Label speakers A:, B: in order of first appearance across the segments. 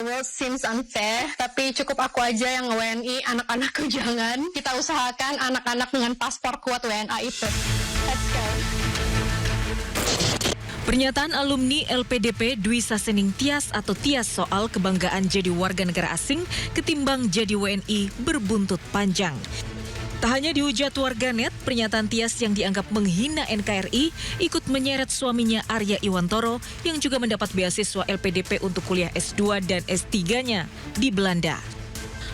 A: world seems unfair, tapi cukup aku aja yang WNI, anak-anakku jangan. Kita usahakan anak-anak dengan paspor kuat WNA itu. Let's go.
B: Pernyataan alumni LPDP Dwi Sasening Tias atau Tias soal kebanggaan jadi warga negara asing ketimbang jadi WNI berbuntut panjang. Tak hanya dihujat warganet, pernyataan Tias yang dianggap menghina NKRI ikut menyeret suaminya Arya Iwantoro yang juga mendapat beasiswa LPDP untuk kuliah S2 dan S3-nya di Belanda.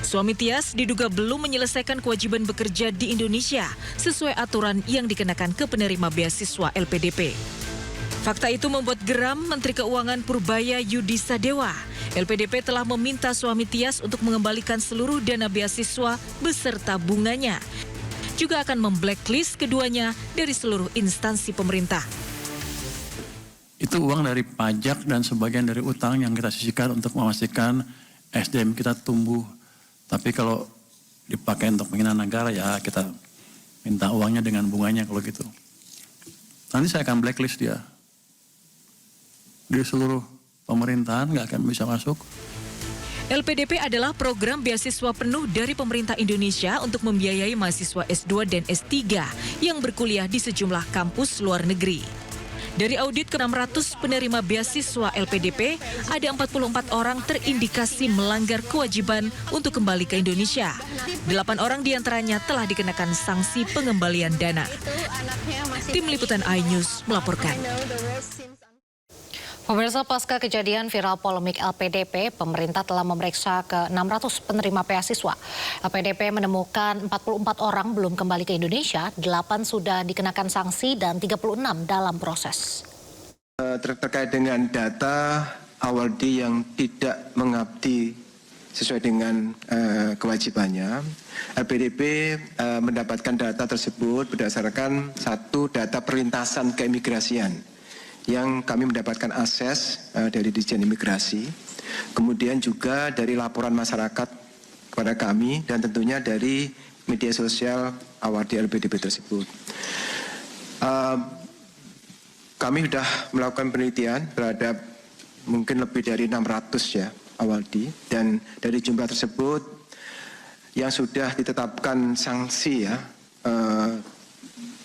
B: Suami Tias diduga belum menyelesaikan kewajiban bekerja di Indonesia sesuai aturan yang dikenakan ke penerima beasiswa LPDP. Fakta itu membuat geram Menteri Keuangan Purbaya Yudi Sadewa. LPDP telah meminta suami Tias untuk mengembalikan seluruh dana beasiswa beserta bunganya. Juga akan memblacklist keduanya dari seluruh instansi pemerintah.
C: Itu uang dari pajak dan sebagian dari utang yang kita sisihkan untuk memastikan SDM kita tumbuh. Tapi kalau dipakai untuk menghina negara ya kita minta uangnya dengan bunganya kalau gitu. Nanti saya akan blacklist dia. Di seluruh pemerintahan nggak akan bisa masuk.
B: LPDP adalah program beasiswa penuh dari pemerintah Indonesia untuk membiayai mahasiswa S2 dan S3 yang berkuliah di sejumlah kampus luar negeri. Dari audit ke-600 penerima beasiswa LPDP, ada 44 orang terindikasi melanggar kewajiban untuk kembali ke Indonesia. 8 orang diantaranya telah dikenakan sanksi pengembalian dana. Tim Liputan iNews melaporkan.
D: Pemirsa, pasca kejadian viral polemik LPDP, pemerintah telah memeriksa ke-600 penerima beasiswa. LPDP menemukan 44 orang belum kembali ke Indonesia, 8 sudah dikenakan sanksi dan 36 dalam proses.
E: Terkait dengan data awaldi yang tidak mengabdi sesuai dengan kewajibannya, LPDP mendapatkan data tersebut berdasarkan satu data perlintasan keimigrasian yang kami mendapatkan akses dari Ditjen Imigrasi, kemudian juga dari laporan masyarakat kepada kami dan tentunya dari media sosial awaldi LPDP tersebut. Kami sudah melakukan penelitian terhadap mungkin lebih dari 600 ya awaldi, dan dari jumlah tersebut yang sudah ditetapkan sanksi ya,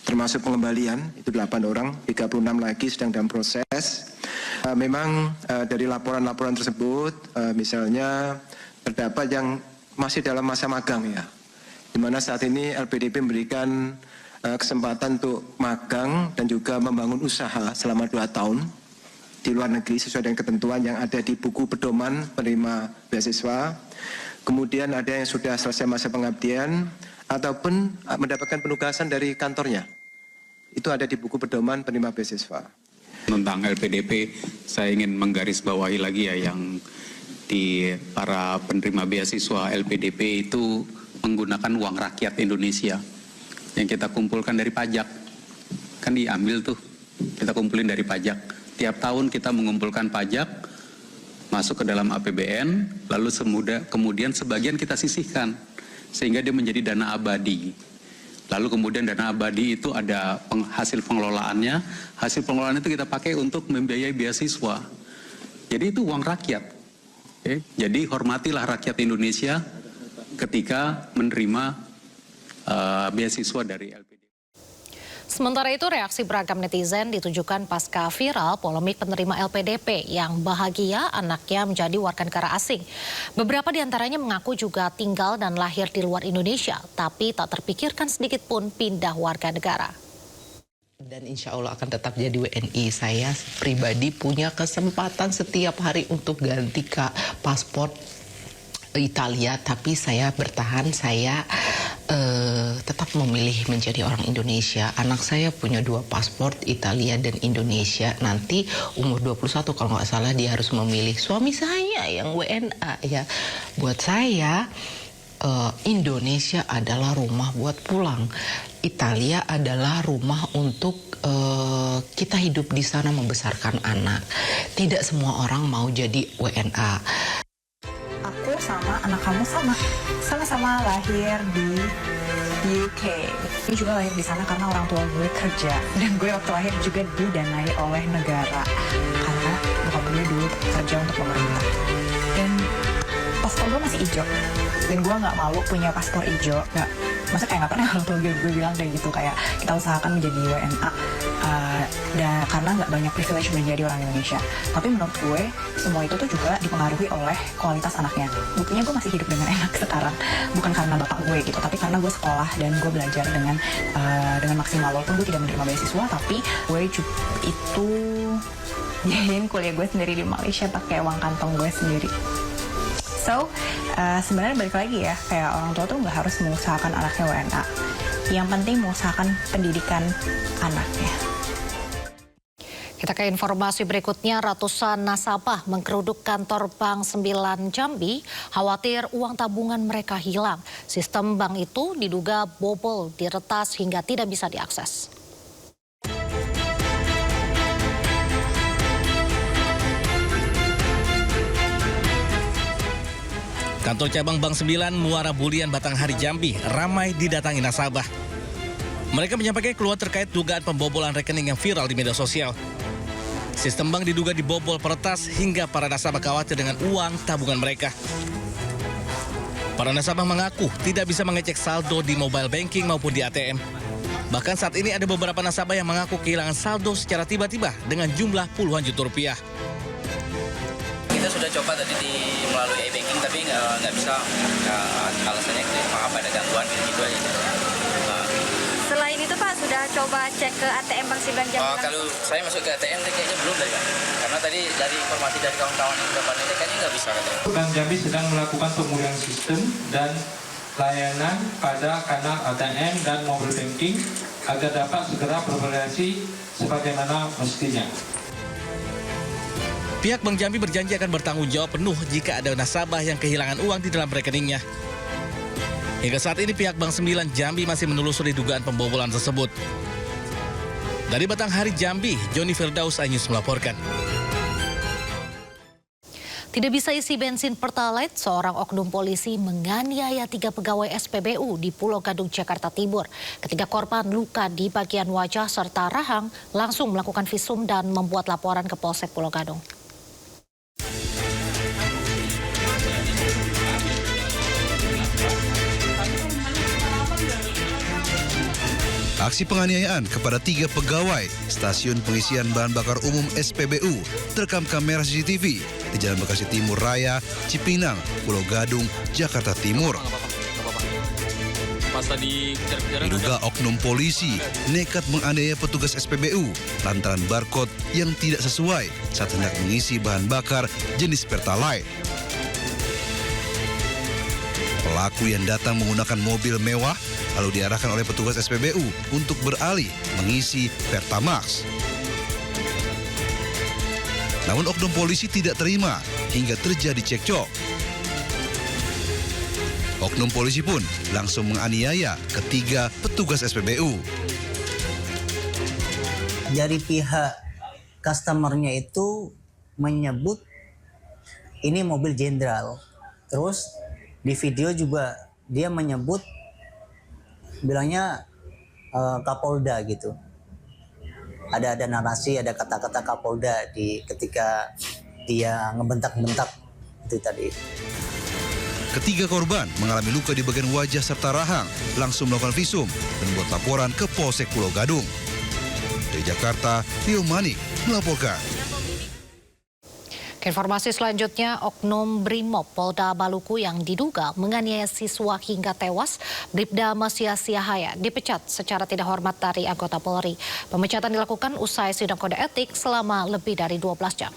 E: termasuk pengembalian, itu 8 orang, 36 lagi sedang dalam proses. Memang dari laporan-laporan tersebut, misalnya terdapat yang masih dalam masa magang ya, di mana saat ini LPDP memberikan kesempatan untuk magang dan juga membangun usaha selama 2 tahun di luar negeri sesuai dengan ketentuan yang ada di buku pedoman penerima beasiswa. Kemudian ada yang sudah selesai masa pengabdian ataupun mendapatkan penugasan dari kantornya. Itu ada di buku pedoman penerima beasiswa.
F: Tentang LPDP, saya ingin menggarisbawahi lagi ya, yang di para penerima beasiswa LPDP itu menggunakan uang rakyat Indonesia yang kita kumpulkan dari pajak. Kan diambil tuh, kita kumpulin dari pajak. Tiap tahun kita mengumpulkan pajak, masuk ke dalam APBN, lalu kemudian sebagian kita sisihkan, sehingga dia menjadi dana abadi. Lalu kemudian dana abadi itu ada hasil pengelolaannya, hasil pengelolaan itu kita pakai untuk membiayai beasiswa. Jadi itu uang rakyat. Okay? Jadi hormatilah rakyat Indonesia ketika menerima beasiswa dari LPDP.
D: Sementara itu, reaksi beragam netizen ditujukan pasca viral polemik penerima LPDP yang bahagia anaknya menjadi warga negara asing. Beberapa diantaranya mengaku juga tinggal dan lahir di luar Indonesia, tapi tak terpikirkan sedikit pun pindah warga negara.
G: Dan insya Allah akan tetap jadi WNI. Saya pribadi punya kesempatan setiap hari untuk ganti paspor Italia, tapi saya bertahan, saya tetap memilih menjadi orang Indonesia. Anak saya punya 2 paspor, Italia dan Indonesia. Nanti umur 21 kalau nggak salah dia harus memilih. Suami saya yang WNA ya. Buat saya Indonesia adalah rumah buat pulang. Italia adalah rumah untuk kita hidup di sana membesarkan anak. Tidak semua orang mau jadi WNA.
H: Aku sama anak kamu sama-sama lahir di UK. Gue juga lahir di sana karena orang tua gue kerja, dan gue waktu lahir juga didanai oleh negara karena bokap gue dulu kerja untuk pemerintah. Dan hijau. Dan gue nggak malu punya paspor hijau. Masa kayak nggak pernah orang tua gue bilang kayak gitu, kayak kita usahakan menjadi WNA dan karena nggak banyak privilege menjadi orang Indonesia. Tapi menurut gue semua itu tuh juga dipengaruhi oleh kualitas anaknya. Buktinya gue masih hidup dengan enak sekarang, bukan karena bapak gue gitu, tapi karena gue sekolah dan gue belajar dengan maksimal. Walaupun gue tidak menerima beasiswa, tapi gue itu biayain kuliah gue sendiri di Malaysia pakai uang kantong gue sendiri. So, sebenarnya balik lagi ya, kayak orang tua tuh nggak harus mengusahakan anaknya WNA. Yang penting mengusahakan pendidikan anaknya.
D: Kita ke informasi berikutnya, ratusan nasabah menggeruduk kantor Bank 9 Jambi, khawatir uang tabungan mereka hilang. Sistem bank itu diduga bobol, diretas hingga tidak bisa diakses.
I: Kantor cabang Bank 9 Muara Bulian Batanghari Jambi ramai didatangi nasabah. Mereka menyampaikan keluhan terkait dugaan pembobolan rekening yang viral di media sosial. Sistem bank diduga dibobol peretas hingga para nasabah khawatir dengan uang tabungan mereka. Para nasabah mengaku tidak bisa mengecek saldo di mobile banking maupun di ATM. Bahkan saat ini ada beberapa nasabah yang mengaku kehilangan saldo secara tiba-tiba dengan jumlah puluhan juta rupiah.
J: Kita sudah coba tadi melalui e-banking tapi nggak bisa, alasannya maaf ada gangguan gitu aja.
K: Selain itu Pak, sudah coba cek ke ATM Bank 9 Jambi?
J: Kalau saya masuk ke ATM kayaknya belum dari Pak. Karena tadi dari informasi dari kawan-kawan yang sudah pandai kayaknya nggak bisa katanya.
L: Bank Jambi sedang melakukan pemulihan sistem dan layanan pada kanal ATM dan mobile banking agar dapat segera beroperasi sebagaimana mestinya.
I: Pihak Bank Jambi berjanji akan bertanggung jawab penuh jika ada nasabah yang kehilangan uang di dalam rekeningnya. Hingga saat ini pihak Bank 9 Jambi masih menelusuri dugaan pembobolan tersebut. Dari Batanghari Jambi, Joni Firdaus, iNews melaporkan.
D: Tidak bisa isi bensin Pertalite, seorang oknum polisi menganiaya 3 pegawai SPBU di Pulau Gadung, Jakarta Timur. Ketiga korban luka di bagian wajah serta rahang langsung melakukan visum dan membuat laporan ke Polsek Pulau Gadung.
M: Aksi penganiayaan kepada 3 pegawai stasiun pengisian bahan bakar umum SPBU terekam kamera CCTV di Jalan Bekasi Timur Raya, Cipinang, Pulau Gadung, Jakarta Timur. Diduga oknum polisi nekat menganiaya petugas SPBU lantaran barcode yang tidak sesuai saat hendak mengisi bahan bakar jenis Pertalite. Pelaku yang datang menggunakan mobil mewah lalu diarahkan oleh petugas SPBU untuk beralih mengisi Pertamax. Namun oknum polisi tidak terima hingga terjadi cekcok. Oknum polisi pun langsung menganiaya ketiga petugas SPBU.
N: Dari pihak customernya itu menyebut ini mobil jenderal. Terus di video juga dia menyebut bilangnya Kapolda gitu. Ada narasi, ada kata-kata Kapolda ketika dia ngebentak-bentak itu tadi.
M: Ketiga korban mengalami luka di bagian wajah serta rahang, langsung melakukan visum dan membuat laporan ke Polsek Pulau Gadung. Dari Jakarta, Rio Manik melaporkan.
D: Informasi selanjutnya, oknum Brimob Polda Maluku yang diduga menganiaya siswa hingga tewas, Bribda Masias Yahaya, dipecat secara tidak hormat dari anggota Polri. Pemecatan dilakukan usai sidang kode etik selama lebih dari 12 jam.